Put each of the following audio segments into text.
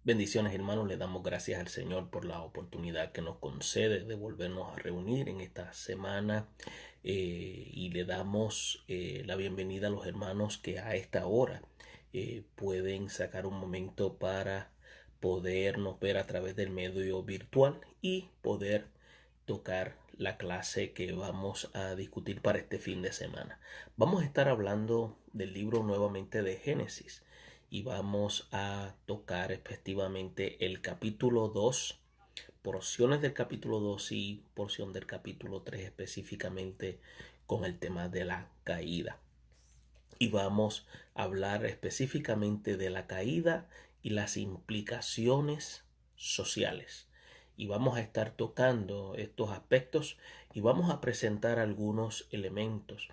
Bendiciones, hermanos, le damos gracias al Señor por la oportunidad que nos concede de volvernos a reunir en esta semana, y le damos la bienvenida a los hermanos que a esta hora pueden sacar un momento para podernos ver a través del medio virtual y poder tocar la clase que vamos a discutir para este fin de semana. Vamos a estar hablando del libro nuevamente de Génesis y vamos a tocar efectivamente el capítulo 2, porciones del capítulo 2 y porción del capítulo 3 específicamente con el tema de la caída. Y vamos a hablar específicamente de la caída y las implicaciones sociales. Y vamos a estar tocando estos aspectos y vamos a presentar algunos elementos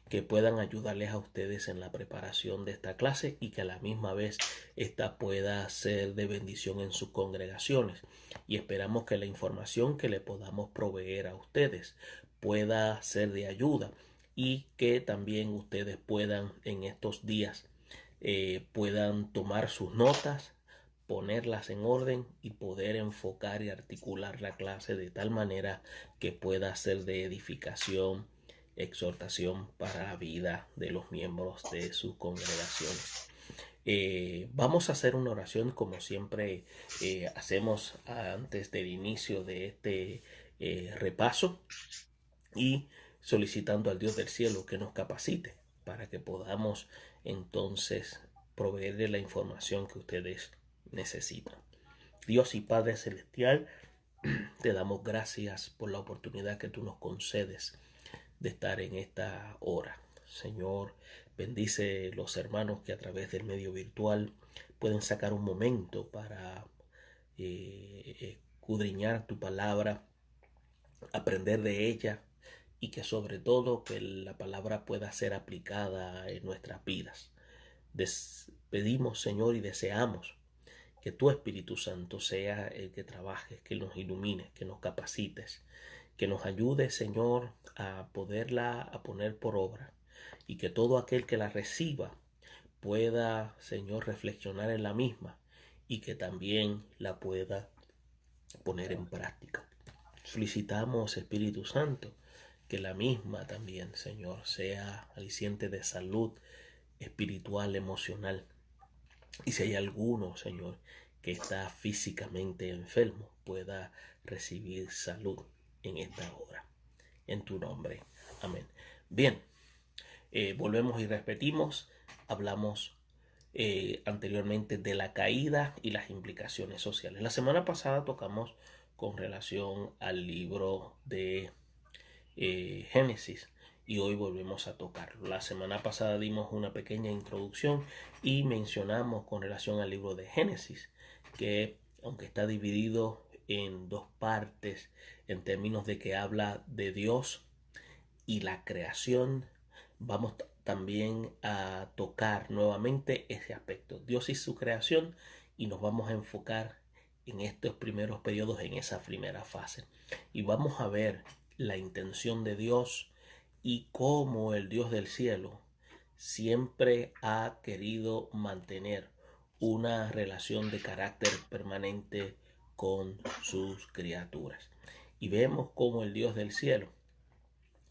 que puedan ayudarles a ustedes en la preparación de esta clase y que a la misma vez esta pueda ser de bendición en sus congregaciones. Y esperamos que la información que le podamos proveer a ustedes pueda ser de ayuda y que también ustedes puedan en estos días puedan tomar sus notas, ponerlas en orden y poder enfocar y articular la clase de tal manera que pueda ser de edificación, exhortación para la vida de los miembros de sus congregaciones. Vamos a hacer una oración como siempre hacemos antes del inicio de este repaso y solicitando al Dios del cielo que nos capacite para que podamos entonces proveerle la información que ustedes necesitan. Dios y Padre Celestial, te damos gracias por la oportunidad que tú nos concedes de estar en esta hora. Señor, bendice los hermanos que a través del medio virtual pueden sacar un momento para escudriñar tu palabra, aprender de ella y que sobre todo que la palabra pueda ser aplicada en nuestras vidas. Pedimos, Señor, y deseamos que tu Espíritu Santo sea el que trabaje, que nos ilumine, que nos capacites, que nos ayude, Señor, a poderla a poner por obra y que todo aquel que la reciba pueda, Señor, reflexionar en la misma y que también la pueda poner en práctica. Solicitamos, Espíritu Santo, que la misma también, Señor, sea aliciente de salud espiritual, emocional. Y si hay alguno, Señor, que está físicamente enfermo, pueda recibir salud en esta hora. En tu nombre. Amén. Bien, volvemos y repetimos. Hablamos anteriormente de la caída y las implicaciones sociales. La semana pasada tocamos con relación al libro de Génesis y hoy volvemos a tocarlo. La semana pasada dimos una pequeña introducción y mencionamos con relación al libro de Génesis que aunque está dividido en dos partes en términos de que habla de Dios y la creación, vamos también a tocar nuevamente ese aspecto, Dios y su creación, y nos vamos a enfocar en estos primeros periodos, en esa primera fase. Y vamos a ver la intención de Dios y cómo el Dios del cielo siempre ha querido mantener una relación de carácter permanente con sus criaturas. Y vemos cómo el Dios del cielo,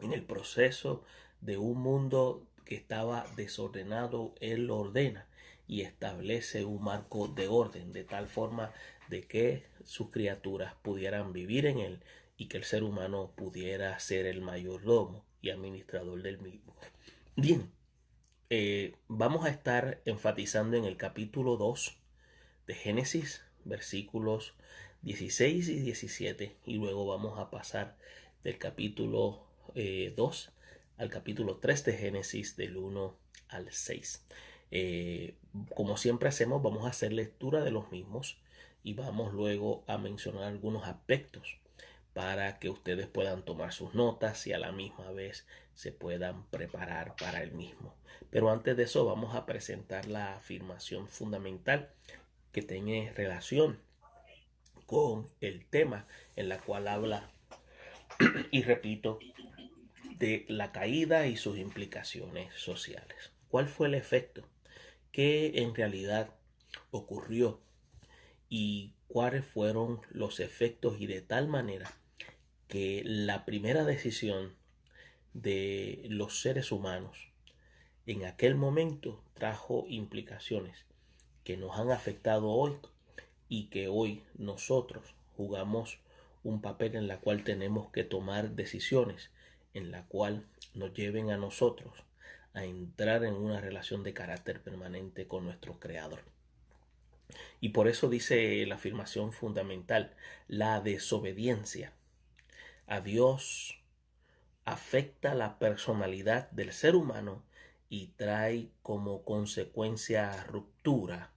en el proceso de un mundo que estaba desordenado, Él lo ordena y establece un marco de orden de tal forma de que sus criaturas pudieran vivir en él y que el ser humano pudiera ser el mayordomo y administrador del mismo. Bien, vamos a estar enfatizando en el capítulo 2 de Génesis, versículos 16 y 17, y luego vamos a pasar del capítulo 2 al capítulo 3 de Génesis, del 1 al 6. Como siempre hacemos, vamos a hacer lectura de los mismos y vamos luego a mencionar algunos aspectos para que ustedes puedan tomar sus notas y a la misma vez se puedan preparar para el mismo. Pero antes de eso vamos a presentar la afirmación fundamental que tiene relación con el tema en la cual habla, y repito, de la caída y sus implicaciones sociales. ¿Cuál fue el efecto que en realidad ocurrió y cuáles fueron los efectos, y de tal manera que la primera decisión de los seres humanos en aquel momento trajo implicaciones que nos han afectado hoy, y que hoy nosotros jugamos un papel en la cual tenemos que tomar decisiones en la cual nos lleven a nosotros a entrar en una relación de carácter permanente con nuestro Creador. Y por eso dice la afirmación fundamental: la desobediencia a Dios afecta la personalidad del ser humano y trae como consecuencia ruptura.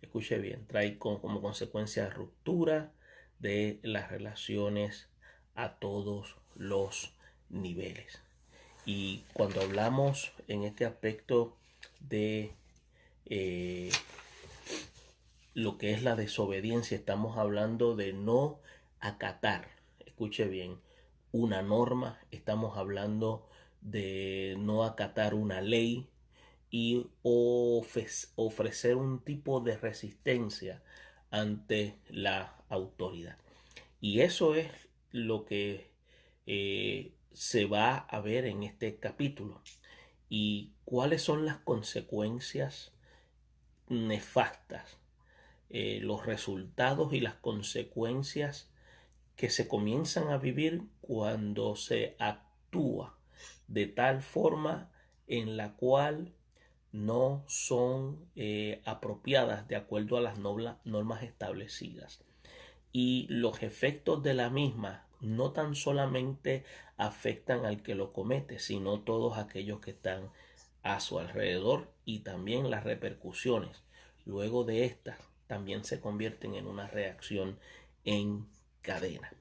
Escuche bien, trae como consecuencia ruptura de las relaciones a todos los niveles. Y cuando hablamos en este aspecto de eh, lo que es la desobediencia, estamos hablando de no acatar, escuche bien, una norma, estamos hablando de no acatar una ley y ofrecer un tipo de resistencia ante la autoridad. Y eso es lo que se va a ver en este capítulo. ¿Y cuáles son las consecuencias nefastas? Los resultados y las consecuencias que se comienzan a vivir cuando se actúa de tal forma en la cual no son apropiadas de acuerdo a las normas establecidas. Y los efectos de la misma no tan solamente afectan al que lo comete, sino todos aquellos que están a su alrededor, y también las repercusiones luego de estas también se convierten en una reacción en cadena.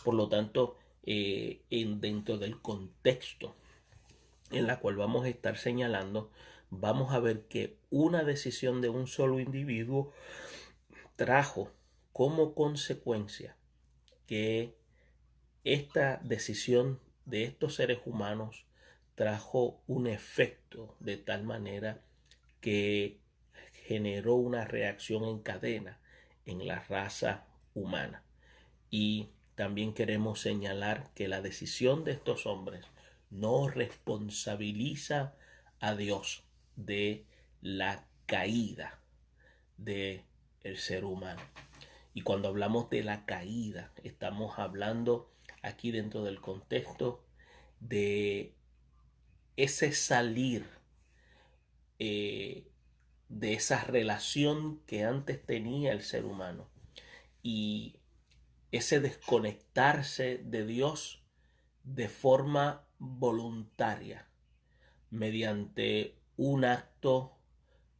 Por lo tanto, dentro del contexto en la cual vamos a estar señalando, vamos a ver que una decisión de un solo individuo trajo como consecuencia que esta decisión de estos seres humanos trajo un efecto de tal manera que generó una reacción en cadena en la raza humana. Y también queremos señalar que la decisión de estos hombres no responsabiliza a Dios de la caída del ser humano. Y cuando hablamos de la caída, estamos hablando aquí dentro del contexto de ese salir de esa relación que antes tenía el ser humano, y ese desconectarse de Dios de forma voluntaria mediante un acto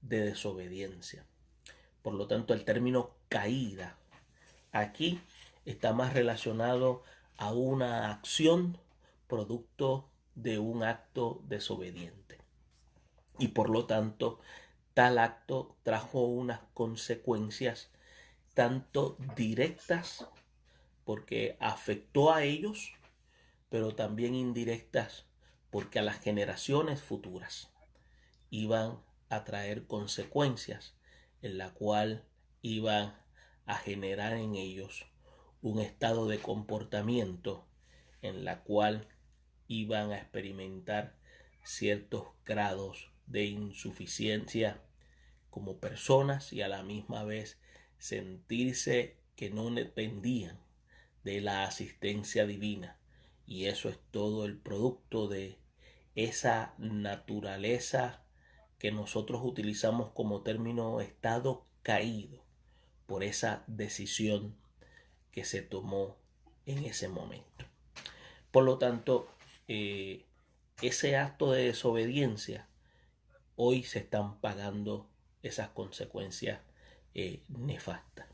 de desobediencia. Por lo tanto, el término caída aquí está más relacionado a una acción producto de un acto desobediente. Y por lo tanto, tal acto trajo unas consecuencias tanto directas, porque afectó a ellos, pero también indirectas, porque a las generaciones futuras iban a traer consecuencias en la cual iban a generar en ellos un estado de comportamiento en la cual iban a experimentar ciertos grados de insuficiencia como personas, y a la misma vez sentirse que no dependían de la asistencia divina. Y eso es todo el producto de esa naturaleza que nosotros utilizamos como término estado caído, por esa decisión que se tomó en ese momento. Por lo tanto, ese acto de desobediencia, hoy se están pagando esas consecuencias nefastas.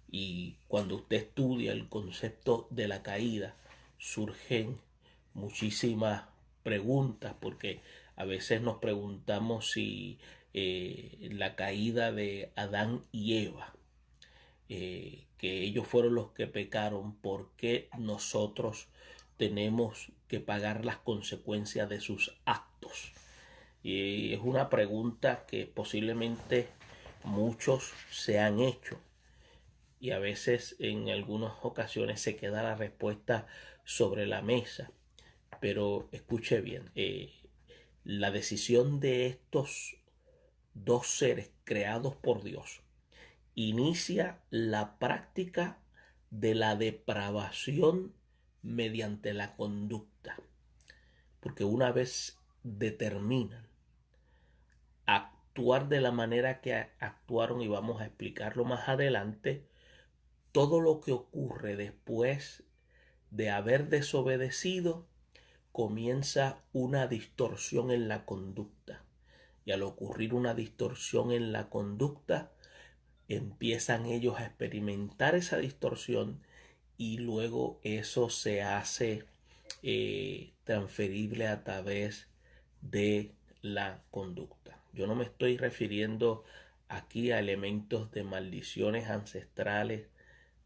Y cuando usted estudia el concepto de la caída, surgen muchísimas preguntas, porque a veces nos preguntamos si la caída de Adán y Eva, que ellos fueron los que pecaron, ¿por qué nosotros tenemos que pagar las consecuencias de sus actos? Y es una pregunta que posiblemente muchos se han hecho, y a veces en algunas ocasiones se queda la respuesta sobre la mesa. Pero escuche bien, la decisión de estos dos seres creados por Dios inicia la práctica de la depravación mediante la conducta. Porque una vez determinan actuar de la manera que actuaron, y vamos a explicarlo más adelante, todo lo que ocurre después de haber desobedecido comienza una distorsión en la conducta. Y al ocurrir una distorsión en la conducta, empiezan ellos a experimentar esa distorsión y luego eso se hace transferible a través de la conducta. Yo no me estoy refiriendo aquí a elementos de maldiciones ancestrales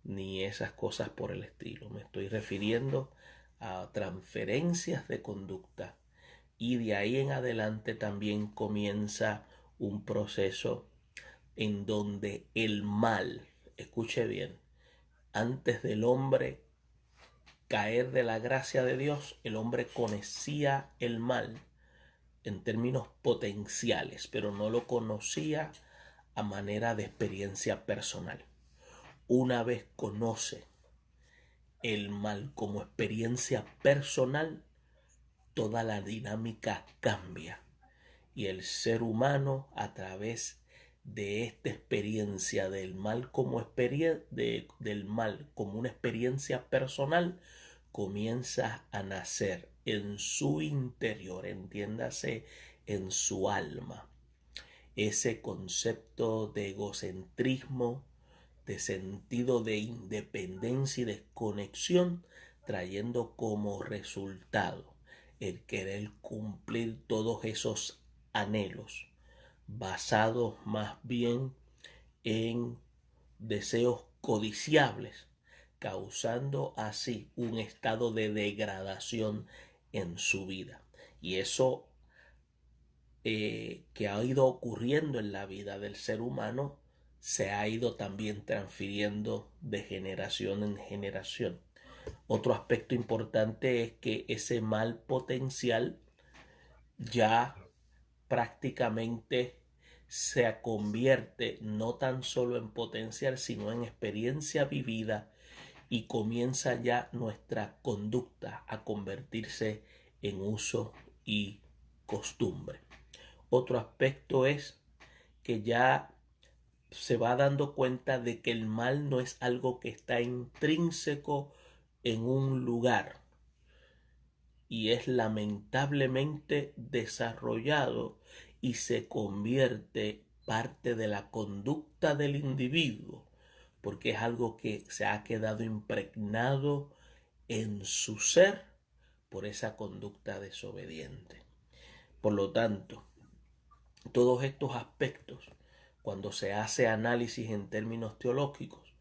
ni esas cosas por el estilo. Me estoy refiriendo a transferencias de conducta, y de ahí en adelante también comienza un proceso en donde el mal, escuche bien, antes del hombre caer de la gracia de Dios, el hombre conocía el mal en términos potenciales, pero no lo conocía a manera de experiencia personal. Una vez conoce el mal como experiencia personal, toda la dinámica cambia y el ser humano, a través de esta experiencia del mal como del mal como una experiencia personal, comienza a nacer en su interior, entiéndase, en su alma, ese concepto de egocentrismo, de sentido de independencia y desconexión, trayendo como resultado el querer cumplir todos esos anhelos, basados más bien en deseos codiciables, causando así un estado de degradación en su vida. Y eso que ha ido ocurriendo en la vida del ser humano se ha ido también transfiriendo de generación en generación. Otro aspecto importante es que ese mal potencial ya prácticamente se convierte no tan solo en potencial, sino en experiencia vivida, y comienza ya nuestra conducta a convertirse en uso y costumbre. Otro aspecto es que ya se va dando cuenta de que el mal no es algo que está intrínseco en un lugar, y es lamentablemente desarrollado y se convierte parte de la conducta del individuo, porque es algo que se ha quedado impregnado en su ser por esa conducta desobediente. Por lo tanto, todos estos aspectos, cuando se hace análisis en términos teológicos,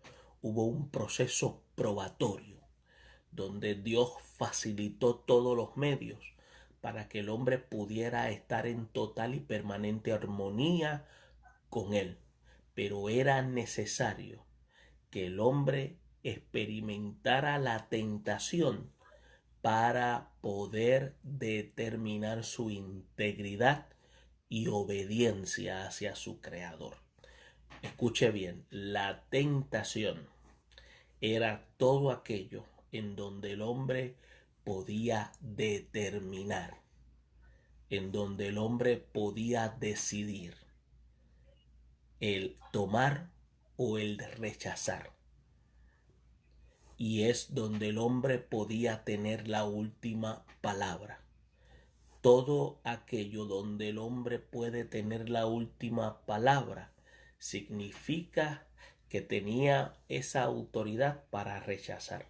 hubo un proceso probatorio donde Dios facilitó todos los medios para que el hombre pudiera estar en total y permanente armonía con él. Pero era necesario que el hombre experimentara la tentación para poder determinar su integridad y obediencia hacia su creador. Escuche bien, la tentación era todo aquello en donde el hombre podía determinar, en donde el hombre podía decidir el tomar o el rechazar. Y es donde el hombre podía tener la última palabra. Todo aquello donde el hombre puede tener la última palabra significa que tenía esa autoridad para rechazar.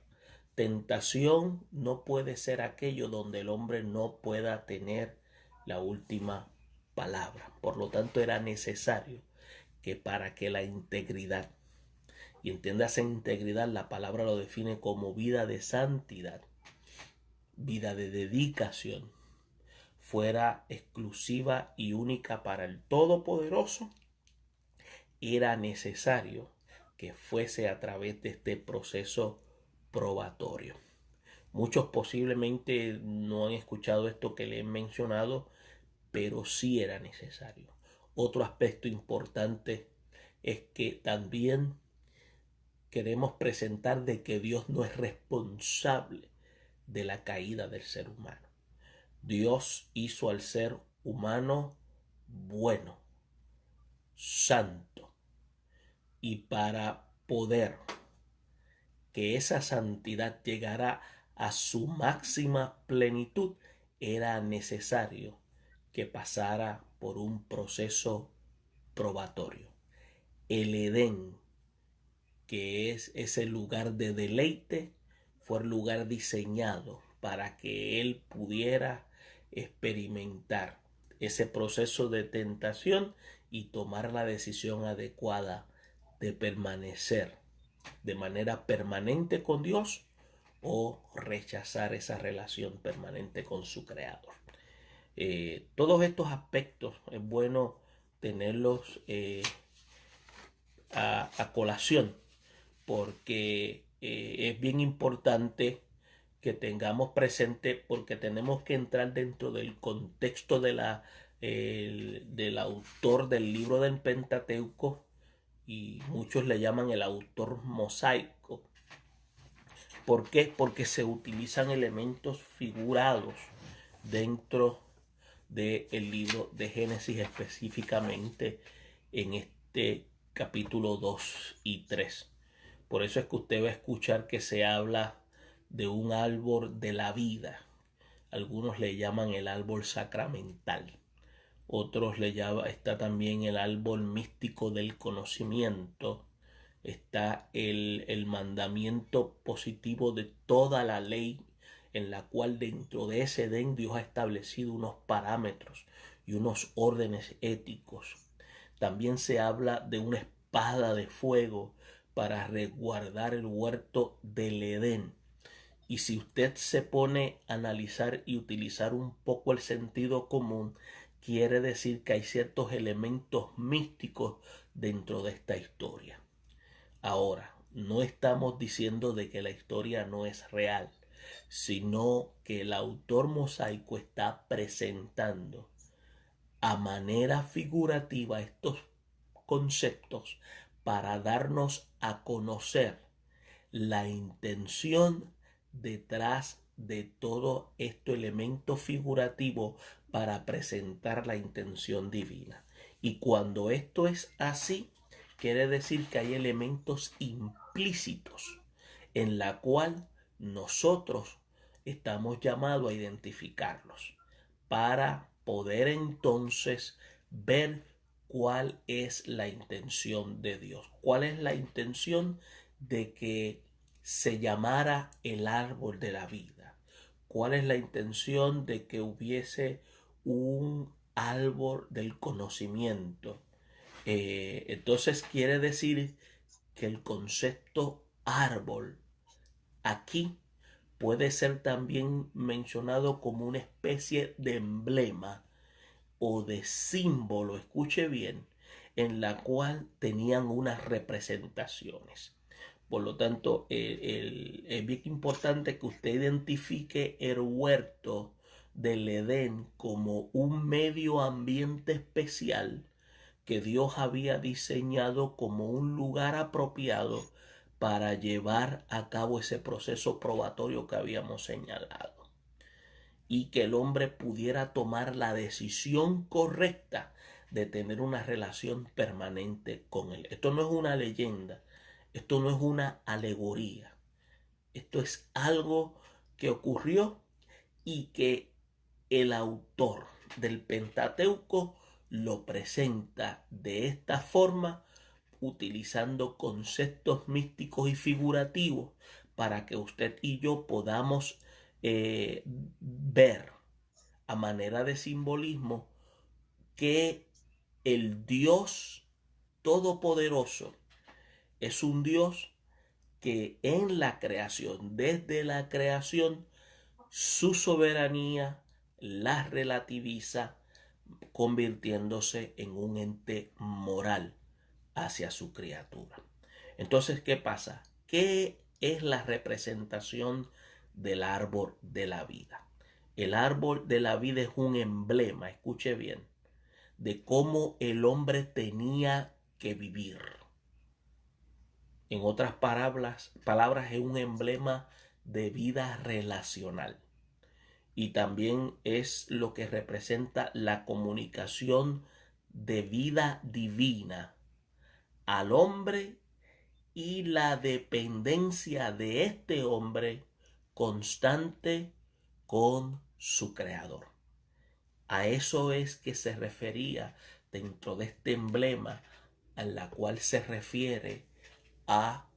Tentación no puede ser aquello donde el hombre no pueda tener la última palabra. Por lo tanto, era necesario que para que la integridad, y entiéndase integridad, la palabra lo define como vida de santidad, vida de dedicación, fuera exclusiva y única para el Todopoderoso, era necesario que fuese a través de este proceso probatorio. Muchos posiblemente no han escuchado esto que le he mencionado, pero sí era necesario. Otro aspecto importante es que también queremos presentar de que Dios no es responsable de la caída del ser humano. Dios hizo al ser humano bueno, santo, y para poder que esa santidad llegara a su máxima plenitud, era necesario que pasara por un proceso probatorio. El Edén, que es ese lugar de deleite, fue el lugar diseñado para que él pudiera experimentar ese proceso de tentación y tomar la decisión adecuada de permanecer de manera permanente con Dios o rechazar esa relación permanente con su creador. Todos estos aspectos es bueno tenerlos a colación, porque es bien importante que tengamos presente, porque tenemos que entrar dentro del contexto del autor del libro del Pentateuco, y muchos le llaman el autor mosaico. ¿Por qué? Porque se utilizan elementos figurados dentro del libro de Génesis, específicamente en este capítulo 2 y 3. Por eso es que usted va a escuchar que se habla de un árbol de la vida. Algunos le llaman el árbol sacramental. Otros le llaman, está también el árbol místico del conocimiento. Está el mandamiento positivo de toda la ley, en la cual dentro de ese Edén Dios ha establecido unos parámetros y unos órdenes éticos. También se habla de una espada de fuego para resguardar el huerto del Edén. Y si usted se pone a analizar y utilizar un poco el sentido común, quiere decir que hay ciertos elementos místicos dentro de esta historia. Ahora, no estamos diciendo de que la historia no es real, sino que el autor mosaico está presentando a manera figurativa estos conceptos para darnos a conocer la intención detrás de todo este elemento figurativo para presentar la intención divina. Y cuando esto es así, quiere decir que hay elementos implícitos en la cual nosotros estamos llamados a identificarlos para poder entonces ver cuál es la intención de Dios, cuál es la intención de que se llamara el árbol de la vida, cuál es la intención de que hubiese un árbol del conocimiento. Entonces quiere decir que el concepto árbol aquí puede ser también mencionado como una especie de emblema o de símbolo, escuche bien, en la cual tenían unas representaciones. Por lo tanto, es bien importante que usted identifique el huerto del Edén como un medio ambiente especial que Dios había diseñado como un lugar apropiado para llevar a cabo ese proceso probatorio que habíamos señalado, y que el hombre pudiera tomar la decisión correcta de tener una relación permanente con él. Esto no es una leyenda, esto no es una alegoría, esto es algo que ocurrió y que el autor del Pentateuco lo presenta de esta forma, utilizando conceptos místicos y figurativos para que usted y yo podamos ver a manera de simbolismo que el Dios Todopoderoso es un Dios que en la creación, desde la creación, su soberanía la relativiza, convirtiéndose en un ente moral hacia su criatura. Entonces, ¿qué pasa? ¿Qué es la representación del árbol de la vida? El árbol de la vida es un emblema, escuche bien, de cómo el hombre tenía que vivir. En otras palabras, es un emblema de vida relacional. Y también es lo que representa la comunicación de vida divina al hombre y la dependencia de este hombre constante con su creador. A eso es que se refería dentro de este emblema a la cual se refiere a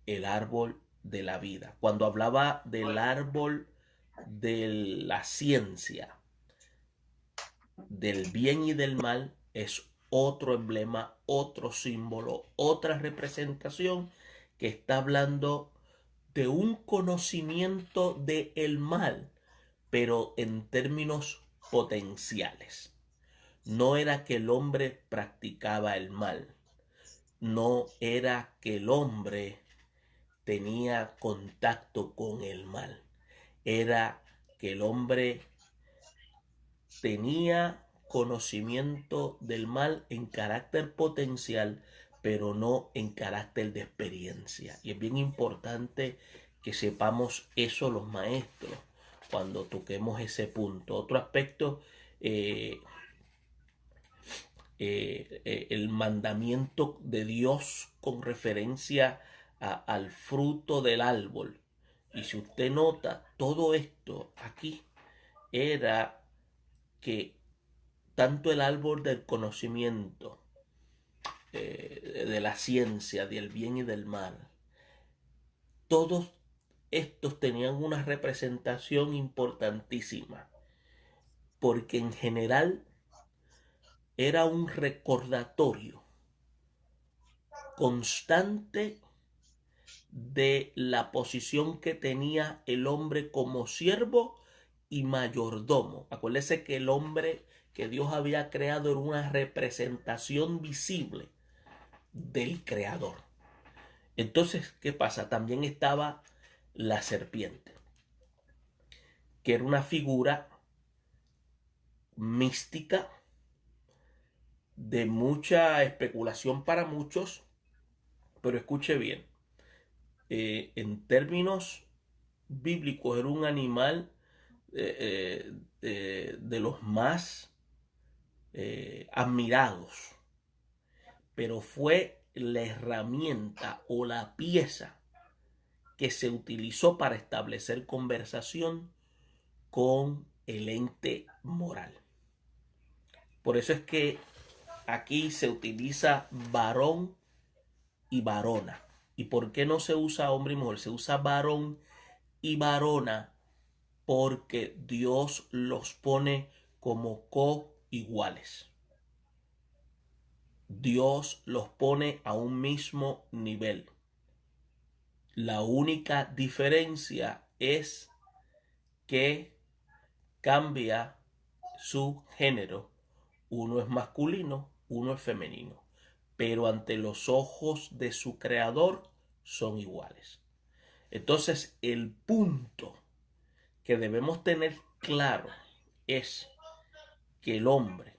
el árbol de la vida. Cuando hablaba del árbol de la ciencia, del bien y del mal, es otro emblema, otro símbolo, otra representación que está hablando de un conocimiento del mal, pero en términos potenciales. No era que el hombre practicaba el mal, no era que el hombre tenía contacto con el mal, era que el hombre tenía conocimiento del mal en carácter potencial, pero no en carácter de experiencia. Y es bien importante que sepamos eso los maestros cuando toquemos ese punto. Otro aspecto, el mandamiento de Dios con referencia al fruto del árbol. Y si usted nota, todo esto aquí era que tanto el árbol del conocimiento, de la ciencia, del bien y del mal, todos estos tenían una representación importantísima, porque en general era un recordatorio constante de la posición que tenía el hombre como siervo y mayordomo. Acuérdese que el hombre que Dios había creado era una representación visible del creador. Entonces, ¿qué pasa? También estaba la serpiente, que era una figura mística de mucha especulación para muchos, pero escuche bien, en términos bíblicos era un animal de los más admirados, pero fue la herramienta o la pieza que se utilizó para establecer conversación con el ente moral. Por eso es que aquí se utiliza varón y varona. ¿Y por qué no se usa hombre y mujer? Se usa varón y varona porque Dios los pone como coiguales. Dios los pone a un mismo nivel. La única diferencia es que cambia su género. Uno es masculino, uno es femenino. Pero ante los ojos de su creador son iguales. Entonces, el punto que debemos tener claro es que el hombre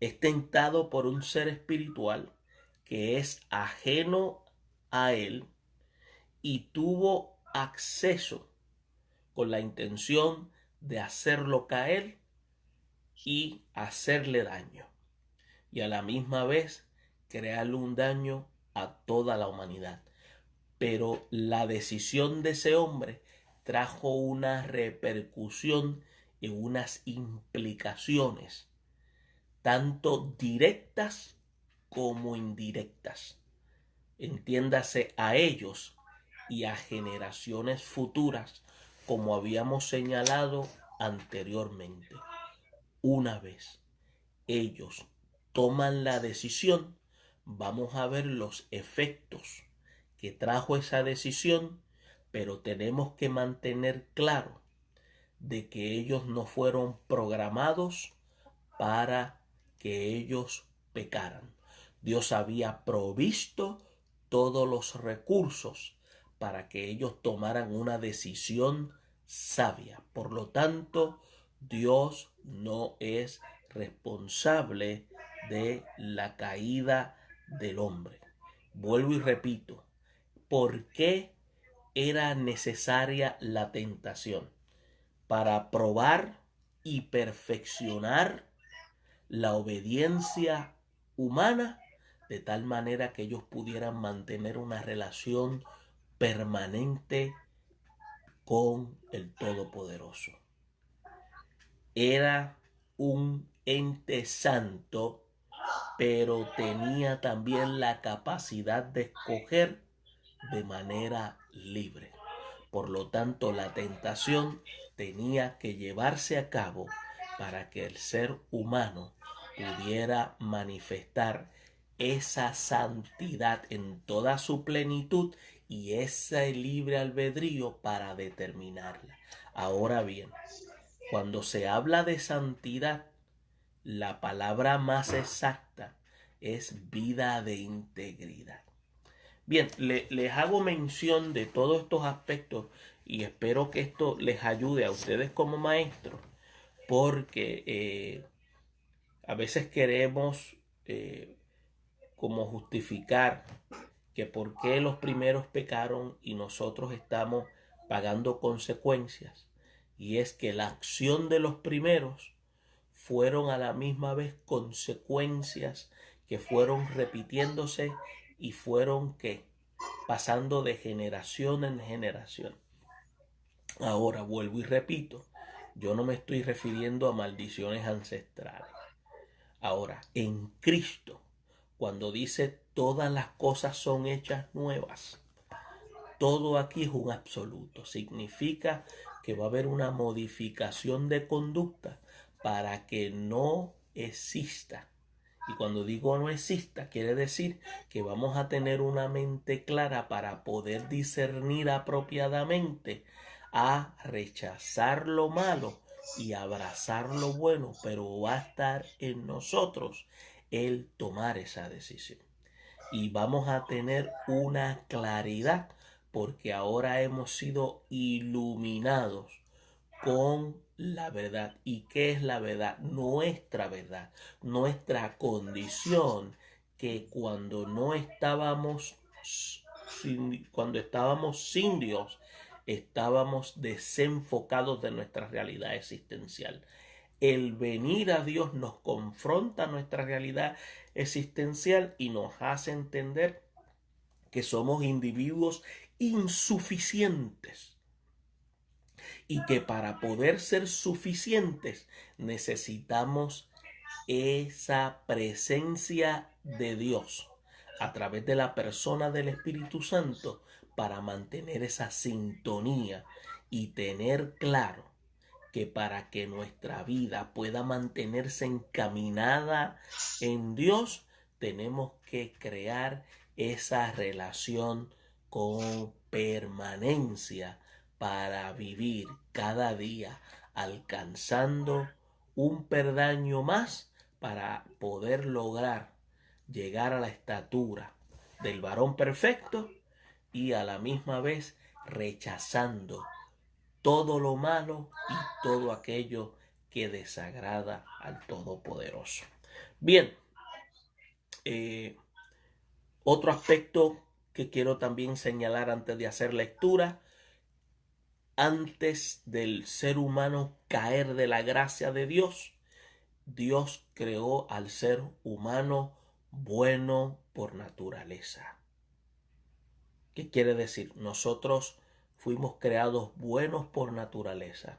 es tentado por un ser espiritual que es ajeno a él y tuvo acceso con la intención de hacerlo caer y hacerle daño. Y a la misma vez crearle un daño a toda la humanidad. Pero la decisión de ese hombre trajo una repercusión y unas implicaciones, tanto directas como indirectas. Entiéndase a ellos y a generaciones futuras, como habíamos señalado anteriormente. Una vez ellos toman la decisión, vamos a ver los efectos que trajo esa decisión, pero tenemos que mantener claro de que ellos no fueron programados para que ellos pecaran. Dios había provisto todos los recursos para que ellos tomaran una decisión sabia. Por lo tanto, Dios no es responsable de la caída del hombre. Vuelvo y repito, ¿por qué era necesaria la tentación? Para probar y perfeccionar la obediencia humana, de tal manera que ellos pudieran mantener una relación permanente con el Todopoderoso. Era un ente santo, pero tenía también la capacidad de escoger de manera libre. Por lo tanto, la tentación tenía que llevarse a cabo para que el ser humano pudiera manifestar esa santidad en toda su plenitud y ese libre albedrío para determinarla. Ahora bien, cuando se habla de santidad, la palabra más exacta es vida de integridad. Bien, les hago mención de todos estos aspectos y espero que esto les ayude a ustedes como maestros, porque a veces queremos como justificar que por qué los primeros pecaron y nosotros estamos pagando consecuencias. Y es que la acción de los primeros fueron a la misma vez consecuencias que fueron repitiéndose y fueron que pasando de generación en generación. Ahora vuelvo y repito, yo no me estoy refiriendo a maldiciones ancestrales. Ahora, en Cristo, cuando dice todas las cosas son hechas nuevas, todo aquí es un absoluto. Significa que va a haber una modificación de conducta para que no exista. Y cuando digo no exista, quiere decir que vamos a tener una mente clara para poder discernir apropiadamente, a rechazar lo malo y abrazar lo bueno, pero va a estar en nosotros el tomar esa decisión. Y vamos a tener una claridad porque ahora hemos sido iluminados con la verdad. ¿Y qué es la verdad? Nuestra verdad, nuestra condición, que cuando estábamos sin Dios, estábamos desenfocados de nuestra realidad existencial. El venir a Dios nos confronta nuestra realidad existencial y nos hace entender que somos individuos insuficientes y que para poder ser suficientes necesitamos esa presencia de Dios a través de la persona del Espíritu Santo para mantener esa sintonía y tener claro que para que nuestra vida pueda mantenerse encaminada en Dios, tenemos que crear esa relación con permanencia para vivir cada día alcanzando un peldaño más para poder lograr llegar a la estatura del varón perfecto y a la misma vez rechazando todo lo malo y todo aquello que desagrada al Todopoderoso. Bien, otro aspecto que quiero también señalar antes de hacer lectura: antes del ser humano caer de la gracia de Dios, Dios creó al ser humano bueno por naturaleza. ¿Qué quiere decir? Nosotros fuimos creados buenos por naturaleza.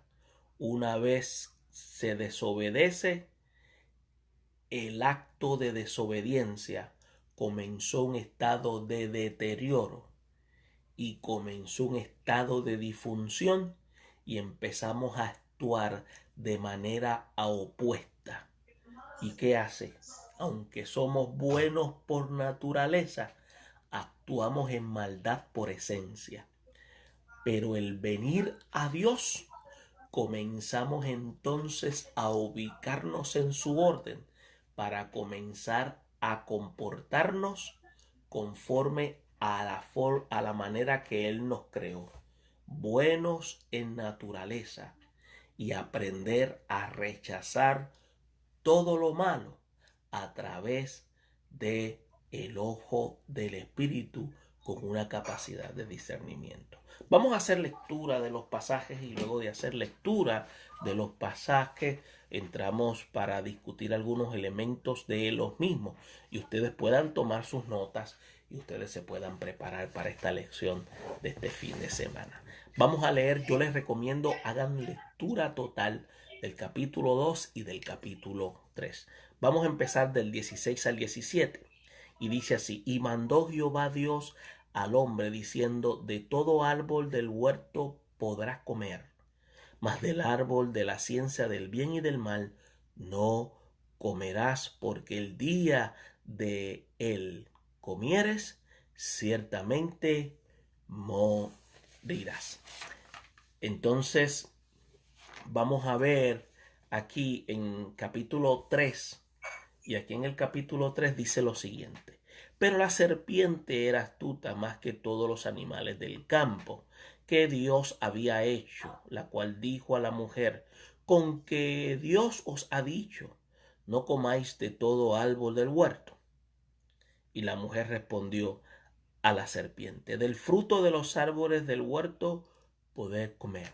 Una vez se desobedece, el acto de desobediencia comenzó un estado de deterioro y comenzó un estado de disfunción y empezamos a actuar de manera opuesta. ¿Y qué hace? Aunque somos buenos por naturaleza, actuamos en maldad por esencia. Pero el venir a Dios, comenzamos entonces a ubicarnos en su orden para comenzar a comportarnos conforme a la manera que Él nos creó, buenos en naturaleza, y aprender a rechazar todo lo malo a través de el ojo del Espíritu con una capacidad de discernimiento. Vamos a hacer lectura de los pasajes y luego de hacer lectura de los pasajes entramos para discutir algunos elementos de los mismos y ustedes puedan tomar sus notas y ustedes se puedan preparar para esta lección de este fin de semana. Vamos a leer, yo les recomiendo hagan lectura total del capítulo 2 y del capítulo 3. Vamos a empezar del 16 al 17. Y dice así: y mandó Jehová Dios al hombre diciendo: de todo árbol del huerto podrás comer, mas del árbol de la ciencia del bien y del mal no comerás, porque el día de él comieres, ciertamente morirás. Entonces, vamos a ver aquí en capítulo 3, y aquí en el capítulo 3 dice lo siguiente: pero la serpiente era astuta más que todos los animales del campo que Dios había hecho, la cual dijo a la mujer: con que Dios os ha dicho, no comáis de todo árbol del huerto. Y la mujer respondió a la serpiente: del fruto de los árboles del huerto podéis comer,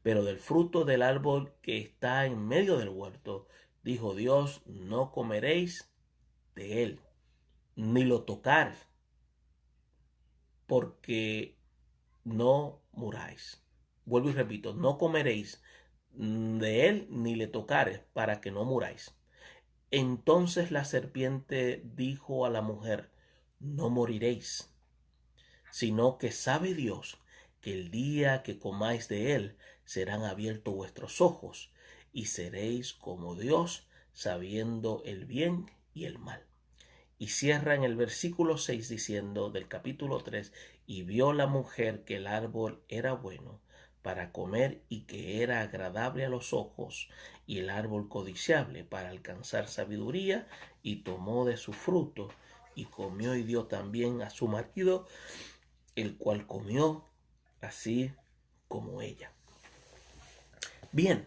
pero del fruto del árbol que está en medio del huerto, dijo Dios, no comeréis de él, ni lo tocaréis, porque no muráis. Vuelvo y repito: no comeréis de él ni le tocares, para que no muráis. Entonces la serpiente dijo a la mujer: no moriréis, sino que sabe Dios que el día que comáis de él serán abiertos vuestros ojos, y seréis como Dios, sabiendo el bien y el mal. Y cierra en el versículo 6 diciendo del capítulo 3: y vio la mujer que el árbol era bueno para comer y que era agradable a los ojos, y el árbol codiciable para alcanzar sabiduría, y tomó de su fruto y comió y dio también a su marido, el cual comió así como ella. Bien,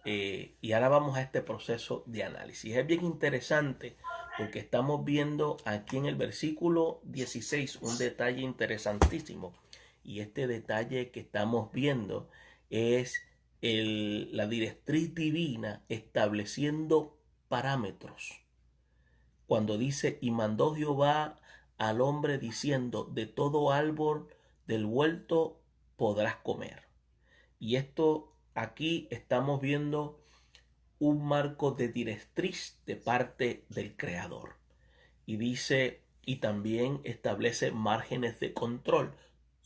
y ahora vamos a este proceso de análisis. Es bien interesante porque estamos viendo aquí en el versículo 16 un detalle interesantísimo. Y este detalle que estamos viendo es la directriz divina estableciendo parámetros. Cuando dice: y mandó Jehová al hombre diciendo: de todo árbol del huerto podrás comer. Y esto aquí estamos viendo un marco de directriz de parte del Creador. Y dice, y también establece márgenes de control.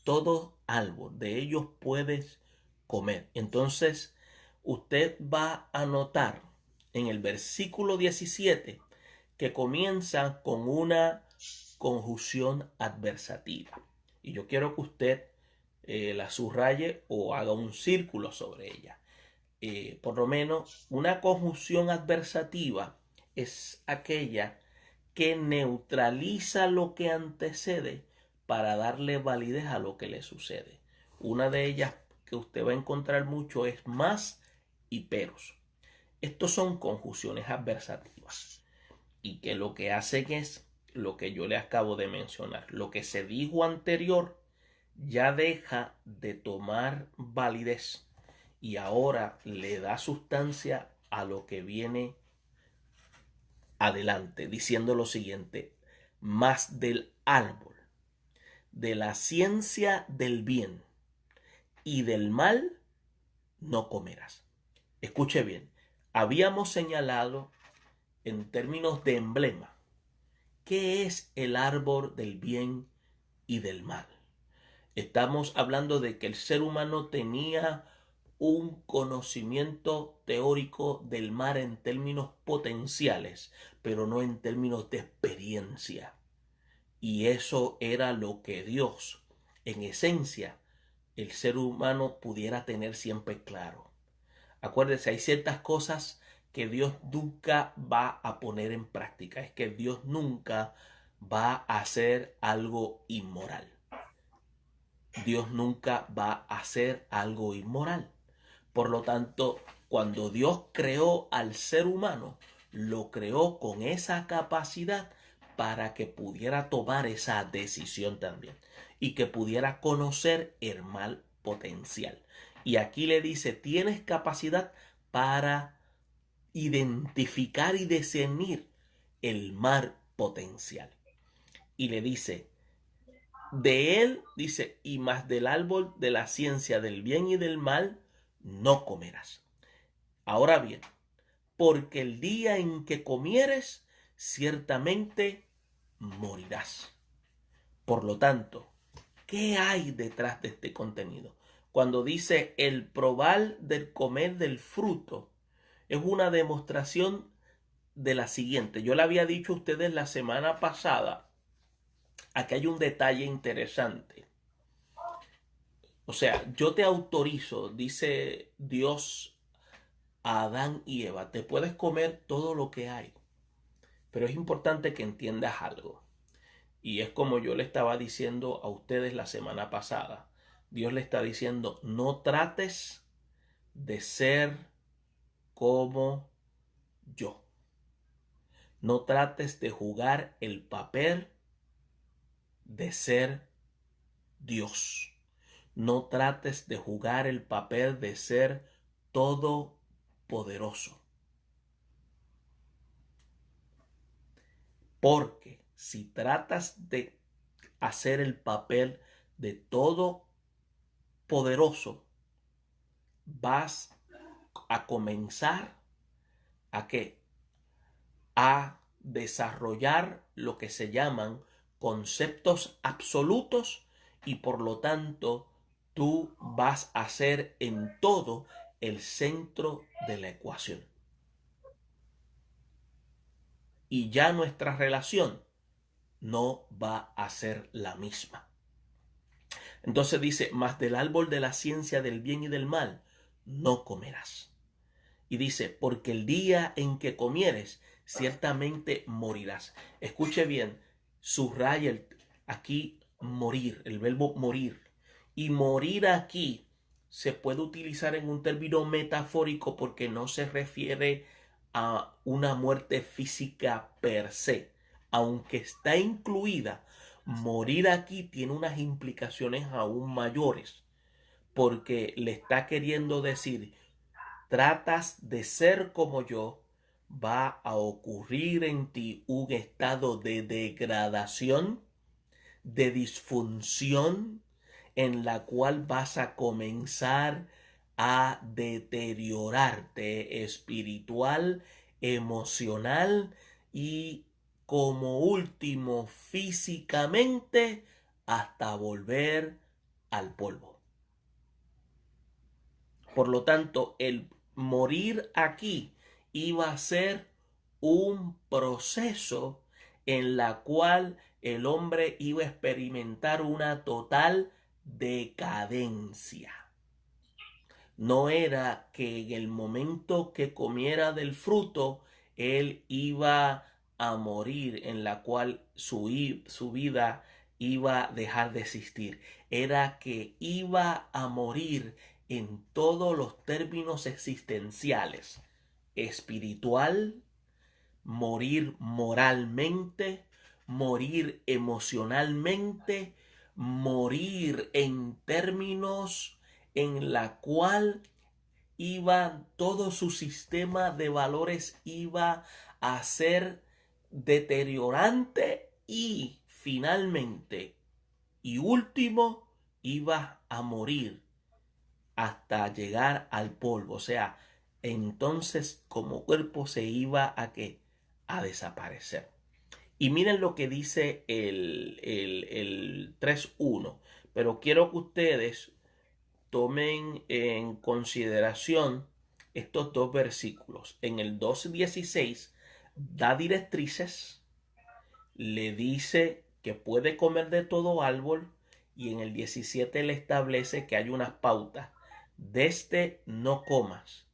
Todo árbol de ellos puedes comer. Entonces, usted va a notar en el versículo 17 que comienza con una conjunción adversativa. Y yo quiero que usted la subraye o haga un círculo sobre ella. Por lo menos una conjunción adversativa es aquella que neutraliza lo que antecede para darle validez a lo que le sucede. Una de ellas que usted va a encontrar mucho es más y peros. Estos son conjunciones adversativas y que lo que hacen es lo que yo le acabo de mencionar. Lo que se dijo anterior ya deja de tomar validez y ahora le da sustancia a lo que viene adelante, diciendo lo siguiente: más del árbol de la ciencia del bien y del mal no comerás. Escuche bien, habíamos señalado en términos de emblema qué es el árbol del bien y del mal. Estamos hablando de que el ser humano tenía un conocimiento teórico del mal en términos potenciales, pero no en términos de experiencia. Y eso era lo que Dios, en esencia, el ser humano pudiera tener siempre claro. Acuérdese, hay ciertas cosas que Dios nunca va a poner en práctica, es que Dios nunca va a hacer algo inmoral. Dios nunca va a hacer algo inmoral. Por lo tanto, cuando Dios creó al ser humano, lo creó con esa capacidad para que pudiera tomar esa decisión también y que pudiera conocer el mal potencial. Y aquí le dice, tienes capacidad para identificar y discernir el mal potencial. Y le dice, de él, dice, y más del árbol de la ciencia del bien y del mal, no comerás. Ahora bien, porque el día en que comieres, ciertamente morirás. Por lo tanto, ¿qué hay detrás de este contenido? Cuando dice el probar del comer del fruto, es una demostración de la siguiente. Yo le había dicho a ustedes la semana pasada, aquí hay un detalle interesante. O sea, yo te autorizo, dice Dios a Adán y Eva, te puedes comer todo lo que hay, pero es importante que entiendas algo. Y es como yo le estaba diciendo a ustedes la semana pasada. Dios le está diciendo, no trates de ser como yo. No trates de jugar el papel de ser Dios. No trates de jugar el papel de ser todopoderoso. Porque si tratas de hacer el papel de todopoderoso, vas a comenzar a qué? A desarrollar lo que se llaman conceptos absolutos y por lo tanto tú vas a ser en todo el centro de la ecuación. Y ya nuestra relación no va a ser la misma. Entonces dice, mas del árbol de la ciencia del bien y del mal no comerás. Y dice, porque el día en que comieres, ciertamente morirás. Escuche bien, subraya aquí morir, el verbo morir. Y morir aquí se puede utilizar en un término metafórico porque no se refiere a una muerte física per se. Aunque está incluida, morir aquí tiene unas implicaciones aún mayores porque le está queriendo decir, tratas de ser como yo, va a ocurrir en ti un estado de degradación, de disfunción, en la cual vas a comenzar a deteriorarte espiritual, emocional y como último físicamente hasta volver al polvo. Por lo tanto, el morir aquí iba a ser un proceso en la cual el hombre iba a experimentar una total decadencia. No era que en el momento que comiera del fruto, él iba a morir, en la cual su vida iba a dejar de existir. Era que iba a morir en todos los términos existenciales, espiritual, morir moralmente, morir emocionalmente, morir en términos en la cual iba todo su sistema de valores iba a ser deteriorante y finalmente y último iba a morir hasta llegar al polvo. O sea, entonces como cuerpo se iba a ¿qué? A desaparecer. Y miren lo que dice el 3.1. Pero quiero que ustedes tomen en consideración estos dos versículos. En el 2.16 da directrices, le dice que puede comer de todo árbol y en el 17 le establece que hay unas pautas. De este no comas.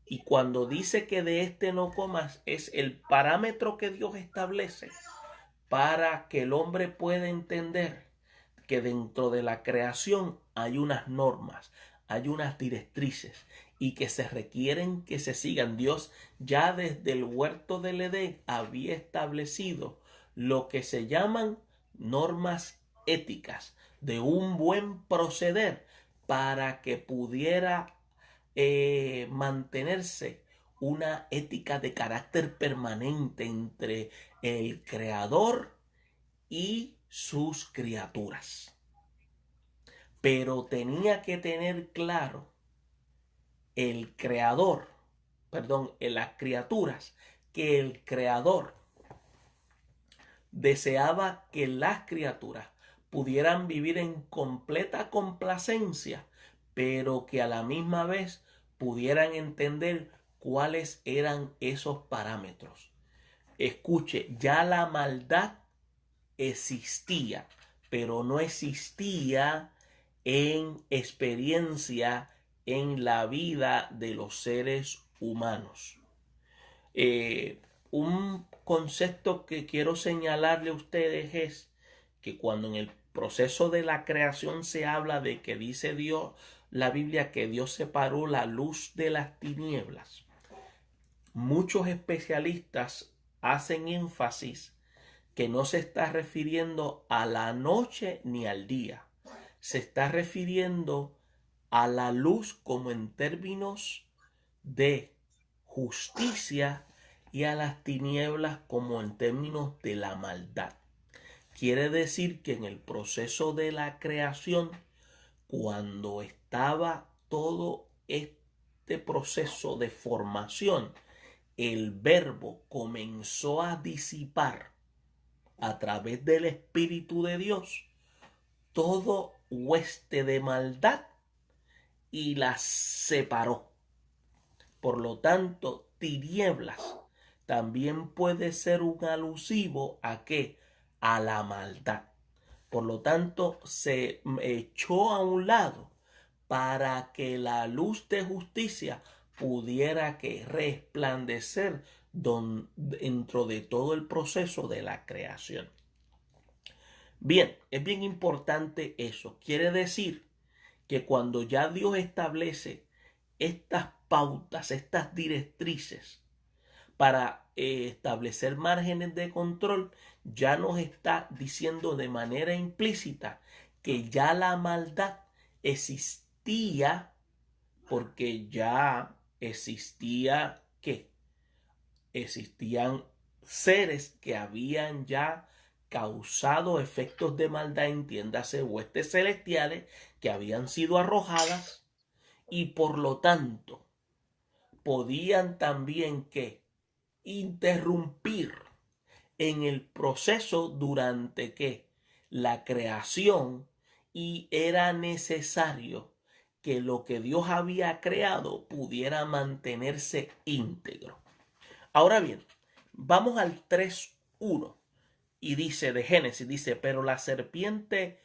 Y cuando dice que de este no comas, es el parámetro que Dios establece para que el hombre pueda entender que dentro de la creación hay unas normas, hay unas directrices y que se requieren que se sigan. Dios ya desde el huerto del Edén había establecido lo que se llaman normas éticas de un buen proceder para que pudiera mantenerse una ética de carácter permanente entre el creador y sus criaturas. Pero tenía que tener claro el creador, perdón, en las criaturas, que el creador deseaba que las criaturas pudieran vivir en completa complacencia, pero que a la misma vez pudieran entender cuáles eran esos parámetros. Escuche, ya la maldad existía, pero no existía en experiencia en la vida de los seres humanos. Un concepto que quiero señalarle a ustedes es que cuando en el proceso de la creación se habla de que dice Dios, la Biblia, que Dios separó la luz de las tinieblas, muchos especialistas hacen énfasis que no se está refiriendo a la noche ni al día, se está refiriendo a la luz como en términos de justicia y a las tinieblas como en términos de la maldad. Quiere decir que en el proceso de la creación, cuando estaba todo este proceso de formación, el verbo comenzó a disipar a través del Espíritu de Dios todo hueste de maldad y las separó. Por lo tanto, tinieblas también puede ser un alusivo a qué, a la maldad. Por lo tanto, se echó a un lado para que la luz de justicia pudiera que resplandecer dentro de todo el proceso de la creación. Bien, es bien importante eso. Quiere decir que cuando ya Dios establece estas pautas, estas directrices para establecer márgenes de control, ya nos está diciendo de manera implícita que ya la maldad existía, porque ya existía que existían seres que habían ya causado efectos de maldad, entiéndase, huestes celestiales que habían sido arrojadas y por lo tanto podían también que interrumpir en el proceso durante que la creación, y era necesario que lo que Dios había creado pudiera mantenerse íntegro. Ahora bien, vamos al 3:1 y dice de Génesis, dice, pero la serpiente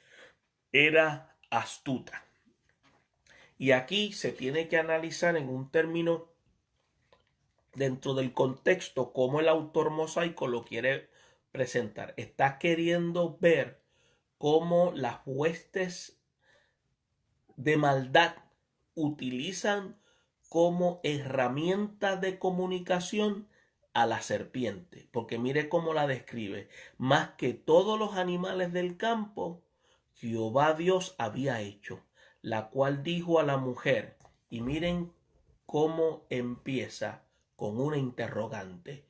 era astuta. Y aquí se tiene que analizar en un término dentro del contexto cómo el autor mosaico lo quiere presentar. Está queriendo ver cómo las huestes de maldad utilizan como herramienta de comunicación a la serpiente, porque mire cómo la describe: más que todos los animales del campo, Jehová Dios había hecho, la cual dijo a la mujer, y miren cómo empieza con una interrogante,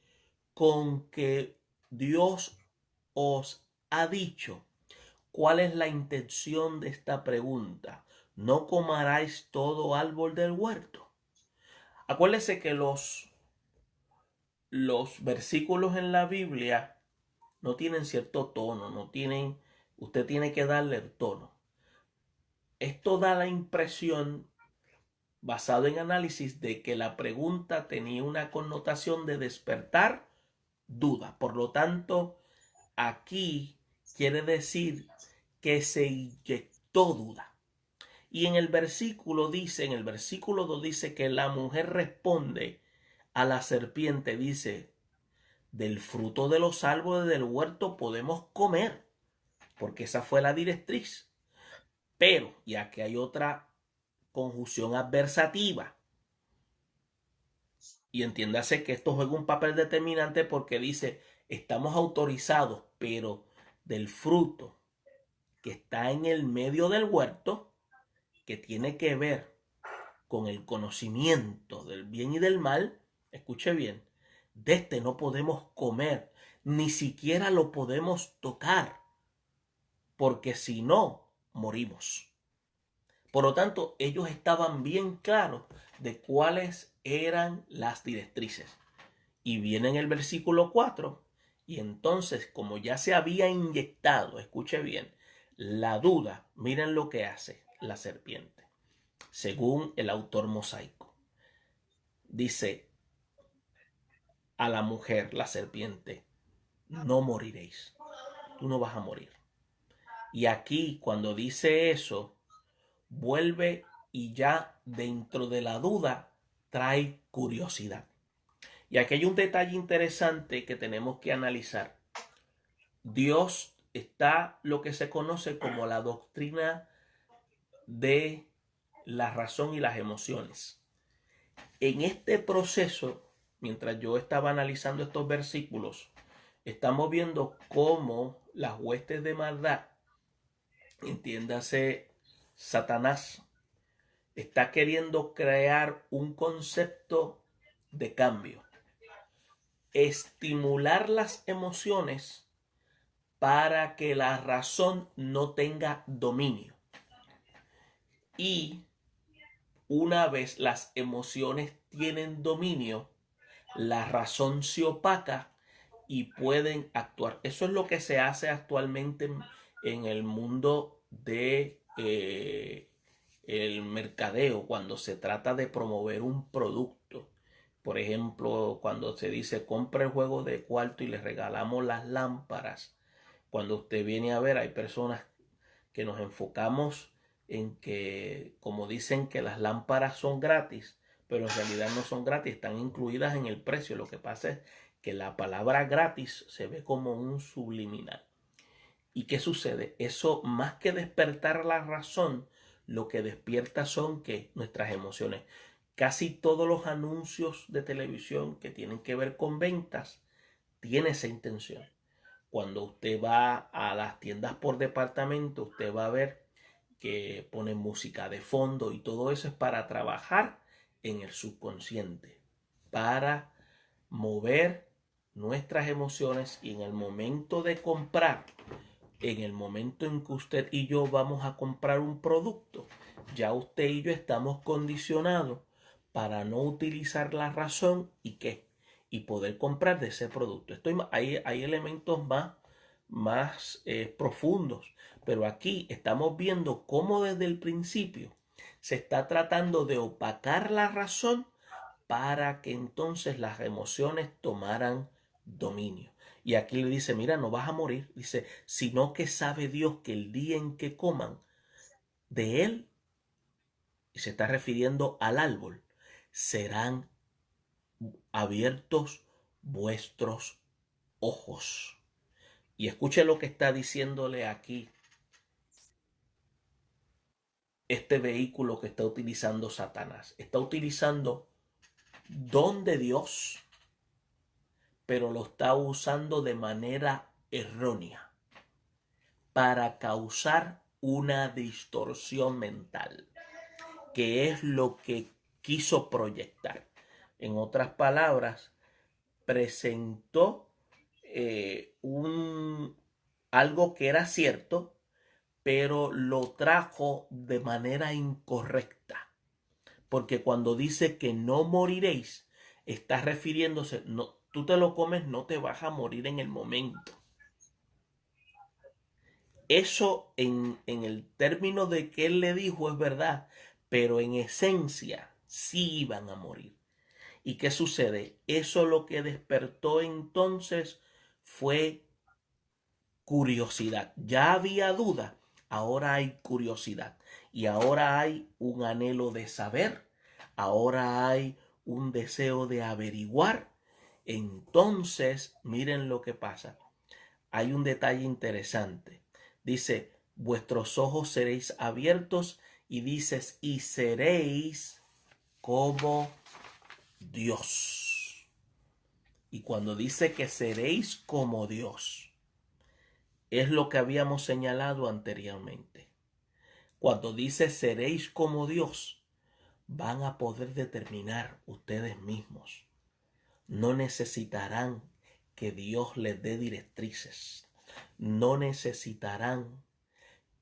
con que Dios os ha dicho. ¿Cuál es la intención de esta pregunta? ¿No comeréis todo árbol del huerto? Acuérdese que los versículos en la Biblia no tienen cierto tono, no tienen, usted tiene que darle el tono. Esto da la impresión, basado en análisis, de que la pregunta tenía una connotación de despertar duda. Por lo tanto, aquí quiere decir que se inyectó duda. Y en el versículo dice, en el versículo 2 dice que la mujer responde a la serpiente, dice, del fruto de los árboles del huerto podemos comer, porque esa fue la directriz. Pero, y aquí hay otra conjunción adversativa, y entiéndase que esto juega un papel determinante porque dice, estamos autorizados, pero del fruto que está en el medio del huerto, que tiene que ver con el conocimiento del bien y del mal, escuche bien, de este no podemos comer, ni siquiera lo podemos tocar, porque si no, morimos. Por lo tanto, ellos estaban bien claros de cuáles eran las directrices. Y viene en el versículo 4, y entonces, como ya se había inyectado, escuche bien, la duda, miren lo que hace la serpiente, según el autor mosaico. Dice a la mujer, la serpiente, no moriréis, tú no vas a morir. Y aquí, cuando dice eso, vuelve y ya dentro de la duda trae curiosidad. Y aquí hay un detalle interesante que tenemos que analizar. Dios está lo que se conoce como la doctrina de la razón y las emociones. En este proceso, mientras yo estaba analizando estos versículos, estamos viendo cómo las huestes de maldad, entiéndase Satanás, está queriendo crear un concepto de cambio, estimular las emociones para que la razón no tenga dominio. Y una vez las emociones tienen dominio, la razón se opaca y pueden actuar. Eso es lo que se hace actualmente en el mundo de el mercadeo, cuando se trata de promover un producto. Por ejemplo, cuando se dice compra el juego de cuarto y le regalamos las lámparas. Cuando usted viene a ver, hay personas que nos enfocamos en que, como dicen que las lámparas son gratis, pero en realidad no son gratis, están incluidas en el precio. Lo que pasa es que la palabra gratis se ve como un subliminal. ¿Y qué sucede? Eso, más que despertar la razón, lo que despierta son que nuestras emociones. Casi todos los anuncios de televisión que tienen que ver con ventas tienen esa intención. Cuando usted va a las tiendas por departamento, usted va a ver que ponen música de fondo y todo eso es para trabajar en el subconsciente, para mover nuestras emociones, y en el momento de comprar, en el momento en que usted y yo vamos a comprar un producto, ya usted y yo estamos condicionados para no utilizar la razón y poder comprar de ese producto. Hay elementos más profundos, pero aquí estamos viendo cómo desde el principio se está tratando de opacar la razón para que entonces las emociones tomaran dominio. Y aquí le dice, mira, no vas a morir, dice, sino que sabe Dios que el día en que coman de él, y se está refiriendo al árbol, serán abiertos vuestros ojos. Y escuche lo que está diciéndole aquí este vehículo que está utilizando Satanás. Está utilizando don de Dios, pero lo está usando de manera errónea para causar una distorsión mental, que es lo que quiso proyectar. En otras palabras, presentó algo que era cierto, pero lo trajo de manera incorrecta. Porque cuando dice que no moriréis, está refiriéndose, no, tú te lo comes, no te vas a morir en el momento. Eso en el término de que él le dijo es verdad, pero en esencia sí iban a morir. ¿Y qué sucede? Eso lo que despertó entonces fue curiosidad. Ya había duda, ahora hay curiosidad. Y ahora hay un anhelo de saber, ahora hay un deseo de averiguar. Entonces, miren lo que pasa. Hay un detalle interesante. Dice, vuestros ojos seréis abiertos y dices, y seréis como Dios. Y cuando dice que seréis como Dios, es lo que habíamos señalado anteriormente. Cuando dice seréis como Dios, van a poder determinar ustedes mismos. No necesitarán que Dios les dé directrices. No necesitarán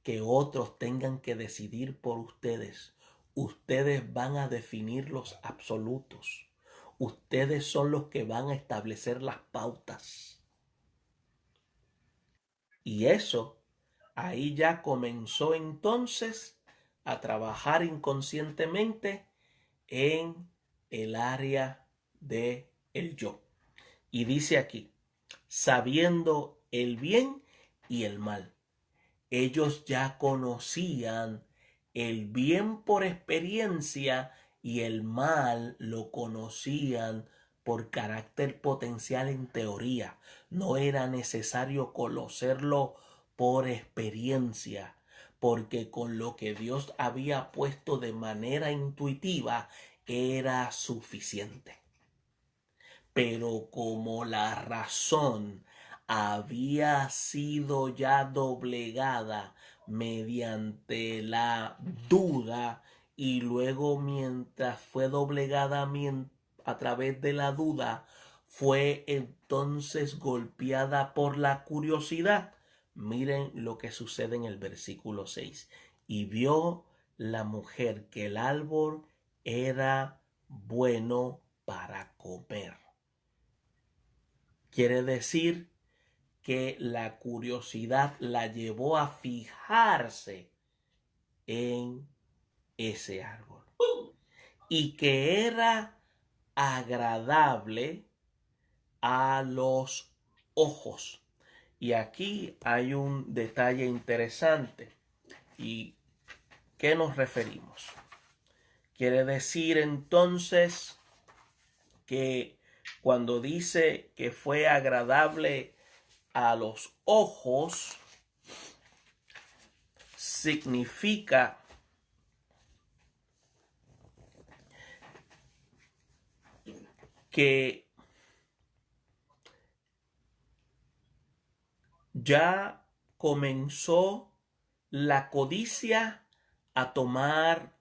que otros tengan que decidir por ustedes. Ustedes van a definir los absolutos. Ustedes son los que van a establecer las pautas. Y eso, ahí ya comenzó entonces a trabajar inconscientemente en el área de el yo. Y dice aquí, sabiendo el bien y el mal. Ellos ya conocían el bien por experiencia y el mal lo conocían por carácter potencial en teoría. No era necesario conocerlo por experiencia, porque con lo que Dios había puesto de manera intuitiva era suficiente. Pero como la razón había sido ya doblegada mediante la duda y luego mientras fue doblegada a través de la duda, fue entonces golpeada por la curiosidad. Miren lo que sucede en el versículo 6. Y vio la mujer que el árbol era bueno para comer. Quiere decir que la curiosidad la llevó a fijarse en ese árbol y que era agradable a los ojos. Y aquí hay un detalle interesante. ¿Y qué nos referimos? Quiere decir entonces que cuando dice que fue agradable a los ojos, significa que ya comenzó la codicia a tomar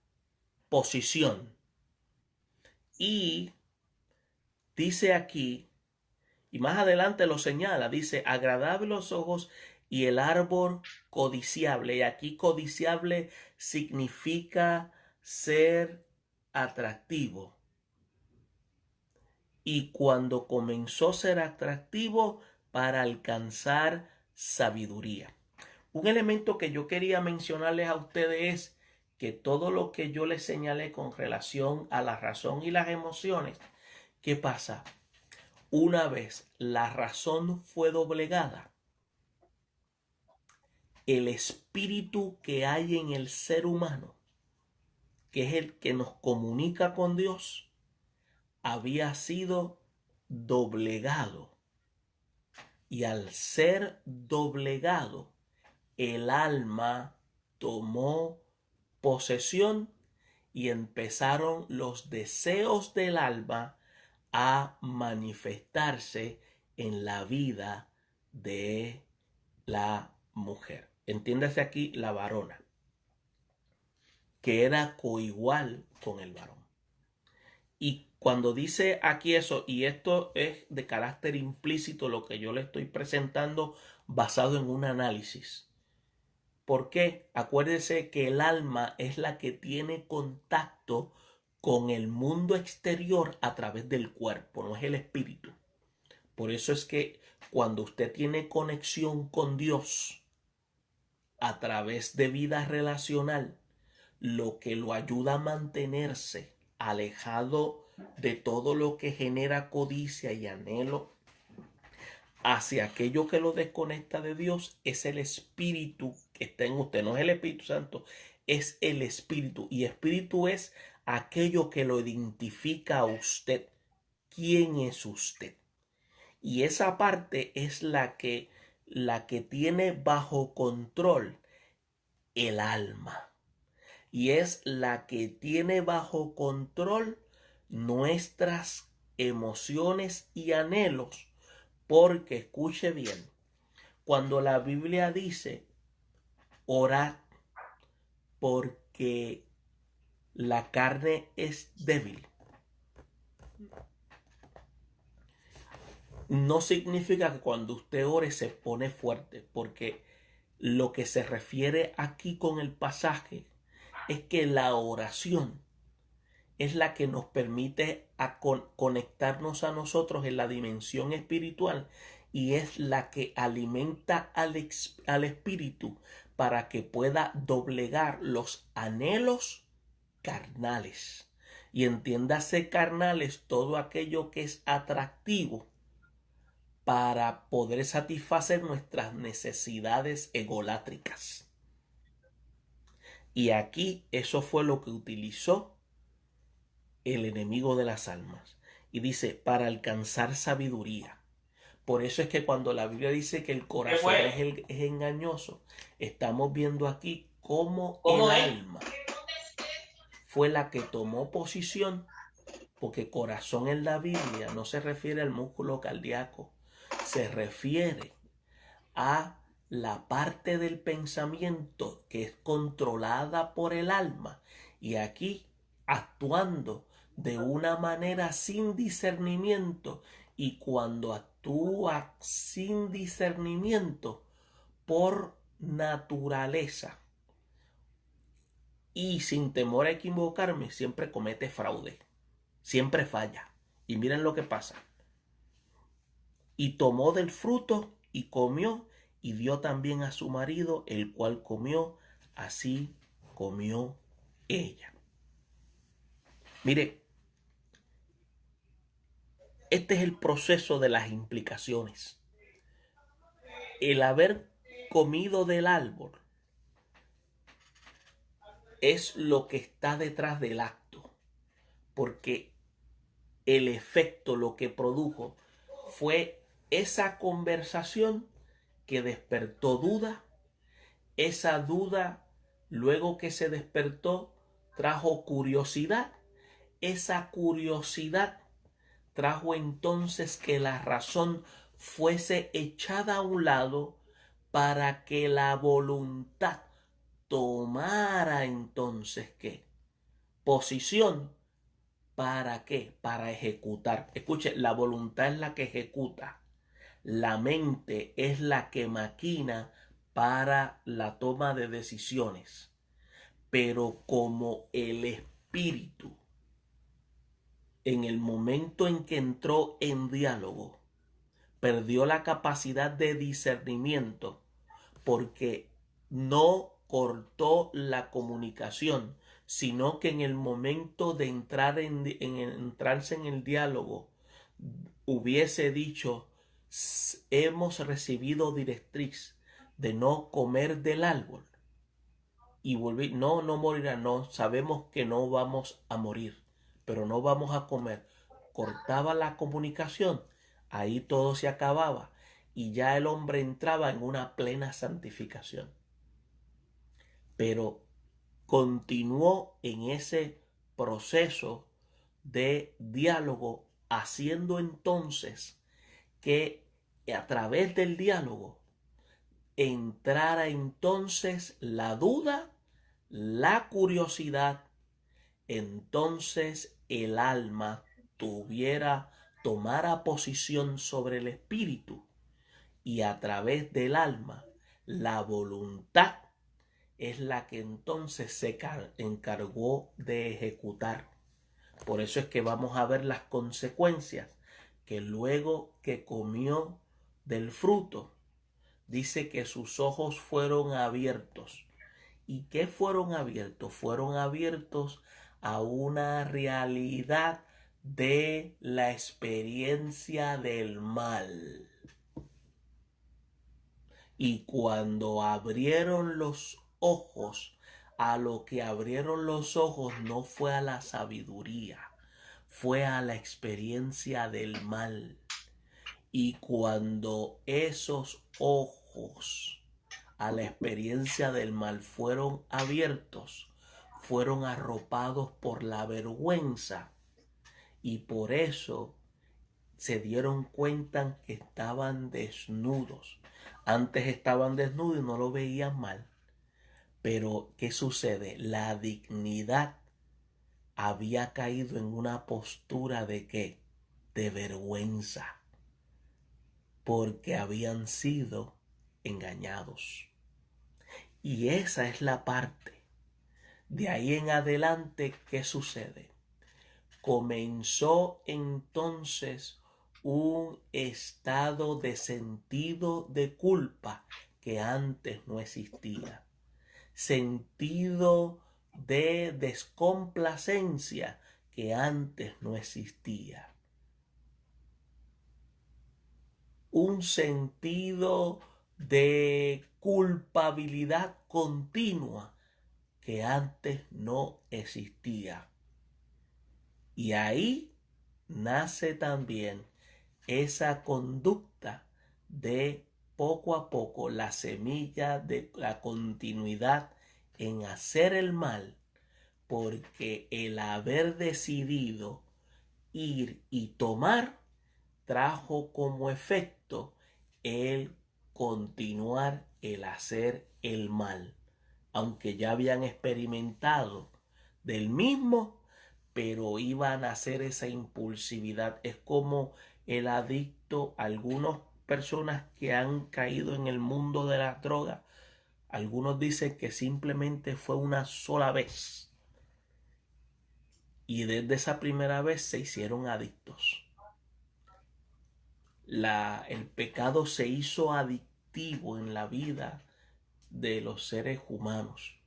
posición. Y dice aquí, y más adelante lo señala, dice, agradable los ojos y el árbol codiciable. Y aquí codiciable significa ser atractivo. Y cuando comenzó a ser atractivo para alcanzar sabiduría. Un elemento que yo quería mencionarles a ustedes es que todo lo que yo les señalé con relación a la razón y las emociones, ¿qué pasa? Una vez la razón fue doblegada, el espíritu que hay en el ser humano, que es el que nos comunica con Dios, había sido doblegado. Y al ser doblegado, el alma tomó posesión y empezaron los deseos del alma a manifestarse en la vida de la mujer. Entiéndase aquí la varona, que era coigual con el varón. Y cuando dice aquí eso, y esto es de carácter implícito lo que yo le estoy presentando basado en un análisis. ¿Por qué? Acuérdese que el alma es la que tiene contacto con el mundo exterior a través del cuerpo, no es el espíritu. Por eso es que cuando usted tiene conexión con Dios a través de vida relacional, lo que lo ayuda a mantenerse alejado de todo lo que genera codicia y anhelo hacia aquello que lo desconecta de Dios es el espíritu que está en usted, no es el Espíritu Santo, es el espíritu, y espíritu es aquello que lo identifica a usted. ¿Quién es usted? Y esa parte es la que tiene bajo control el alma. Y es la que tiene bajo control nuestras emociones y anhelos. Porque escuche bien, cuando la Biblia dice orad porque la carne es débil, no significa que cuando usted ore se pone fuerte, porque lo que se refiere aquí con el pasaje es que la oración es la que nos permite conectarnos a nosotros en la dimensión espiritual, y es la que alimenta al espíritu para que pueda doblegar los anhelos carnales. Y entiéndase carnales todo aquello que es atractivo para poder satisfacer nuestras necesidades egolátricas. Y aquí eso fue lo que utilizó el enemigo de las almas. Y dice, para alcanzar sabiduría. Por eso es que cuando la Biblia dice que el corazón es engañoso, estamos viendo aquí cómo el alma fue la que tomó posición, porque corazón en la Biblia no se refiere al músculo cardíaco, se refiere a la parte del pensamiento que es controlada por el alma, y aquí actuando de una manera sin discernimiento, y cuando actúa sin discernimiento por naturaleza y sin temor a equivocarme, siempre comete fraude, siempre falla. Y miren lo que pasa. Y tomó del fruto y comió, y dio también a su marido, el cual comió, así comió ella. Mire, este es el proceso de las implicaciones. El haber comido del árbol es lo que está detrás del acto, porque el efecto, lo que produjo, fue esa conversación que despertó duda. Esa duda, luego que se despertó, trajo curiosidad. Esa curiosidad trajo entonces que la razón fuese echada a un lado para que la voluntad tomara entonces ¿qué? Posición. ¿Para qué? Para ejecutar. Escuche, la voluntad es la que ejecuta. La mente es la que maquina para la toma de decisiones. Pero como el espíritu, en el momento en que entró en diálogo, perdió la capacidad de discernimiento, porque no cortó la comunicación, sino que en el momento de entrarse en el diálogo, hubiese dicho, hemos recibido directriz de no comer del árbol. Y volví, no, no morirá, no, sabemos que no vamos a morir, pero no vamos a comer. Cortaba la comunicación, ahí todo se acababa, y ya el hombre entraba en una plena santificación. Pero continuó en ese proceso de diálogo, haciendo entonces que a través del diálogo entrara entonces la duda, la curiosidad, entonces el alma tomara posición sobre el espíritu, y a través del alma la voluntad es la que entonces se encargó de ejecutar. Por eso es que vamos a ver las consecuencias, que luego que comió del fruto, dice que sus ojos fueron abiertos. ¿Y qué fueron abiertos? Fueron abiertos a una realidad de la experiencia del mal. Y cuando abrieron los ojos a lo que abrieron los ojos no fue a la sabiduría, fue a la experiencia del mal. Y cuando esos ojos a la experiencia del mal fueron abiertos, fueron arropados por la vergüenza, y por eso se dieron cuenta que estaban desnudos. Antes estaban desnudos y no lo veían mal. Pero, ¿qué sucede? La dignidad había caído en una postura de ¿qué? De vergüenza, porque habían sido engañados. Y esa es la parte. De ahí en adelante, ¿qué sucede? Comenzó entonces un estado de sentido de culpa que antes no existía. Sentido de descomplacencia que antes no existía. Un sentido de culpabilidad continua que antes no existía. Y ahí nace también esa conducta de poco a poco la semilla de la continuidad en hacer el mal, porque el haber decidido ir y tomar trajo como efecto el continuar el hacer el mal, aunque ya habían experimentado del mismo, pero iban a hacer esa impulsividad. Es como el adicto, algunas personas que han caído en el mundo de la droga, algunos dicen que simplemente fue una sola vez y desde esa primera vez se hicieron adictos. El pecado se hizo adictivo en la vida de los seres humanos,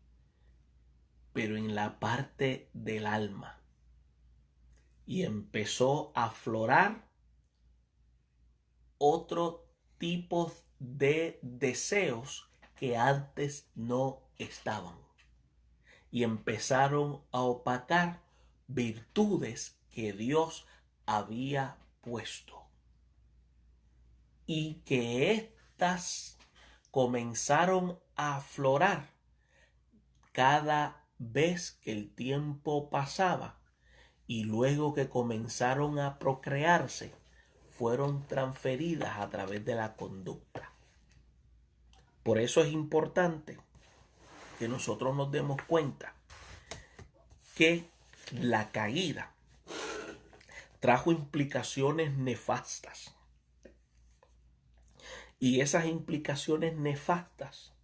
pero en la parte del alma, y empezó a aflorar otro tipo de deseos que antes no estaban, y empezaron a opacar virtudes que Dios había puesto, y que éstas comenzaron a aflorar cada vez que el tiempo pasaba, y luego que comenzaron a procrearse, fueron transferidas a través de la conducta. Por eso es importante que nosotros nos demos cuenta que la caída trajo implicaciones nefastas. Y esas implicaciones nefastas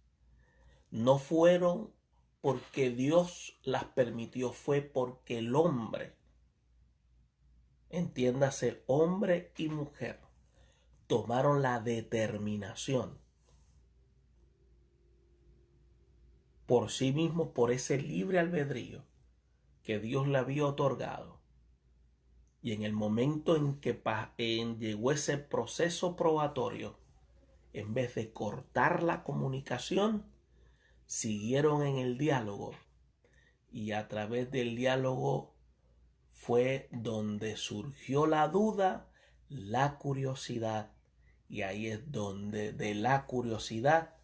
no fueron porque Dios las permitió, fue porque el hombre, entiéndase hombre y mujer, tomaron la determinación por sí mismos, por ese libre albedrío que Dios le había otorgado. Y en el momento en que llegó ese proceso probatorio, en vez de cortar la comunicación, siguieron en el diálogo, y a través del diálogo fue donde surgió la duda, la curiosidad, y ahí es donde de la curiosidad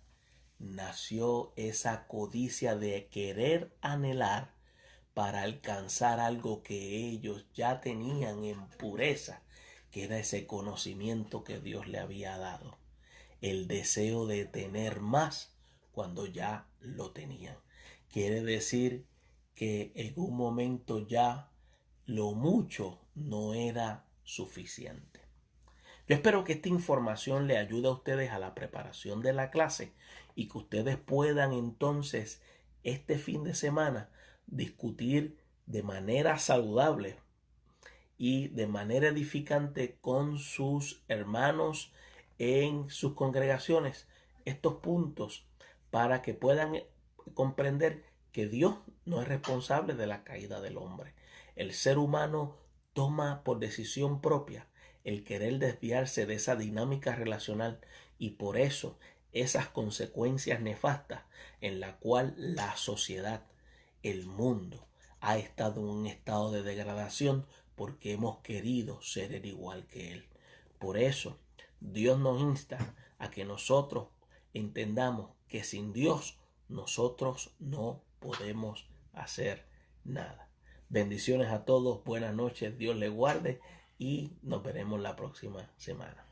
nació esa codicia de querer anhelar para alcanzar algo que ellos ya tenían en pureza, que era ese conocimiento que Dios le había dado. El deseo de tener más cuando ya lo tenían. Quiere decir que en un momento ya lo mucho no era suficiente. Yo espero que esta información le ayude a ustedes a la preparación de la clase y que ustedes puedan entonces este fin de semana discutir de manera saludable y de manera edificante con sus hermanos en sus congregaciones estos puntos, para que puedan comprender que Dios no es responsable de la caída del hombre. El ser humano toma por decisión propia el querer desviarse de esa dinámica relacional, y por eso esas consecuencias nefastas en la cual la sociedad el mundo ha estado en un estado de degradación porque hemos querido ser el igual que Él. Por eso, Dios nos insta a que nosotros entendamos que sin Dios nosotros no podemos hacer nada. Bendiciones a todos, buenas noches, Dios les guarde y nos veremos la próxima semana.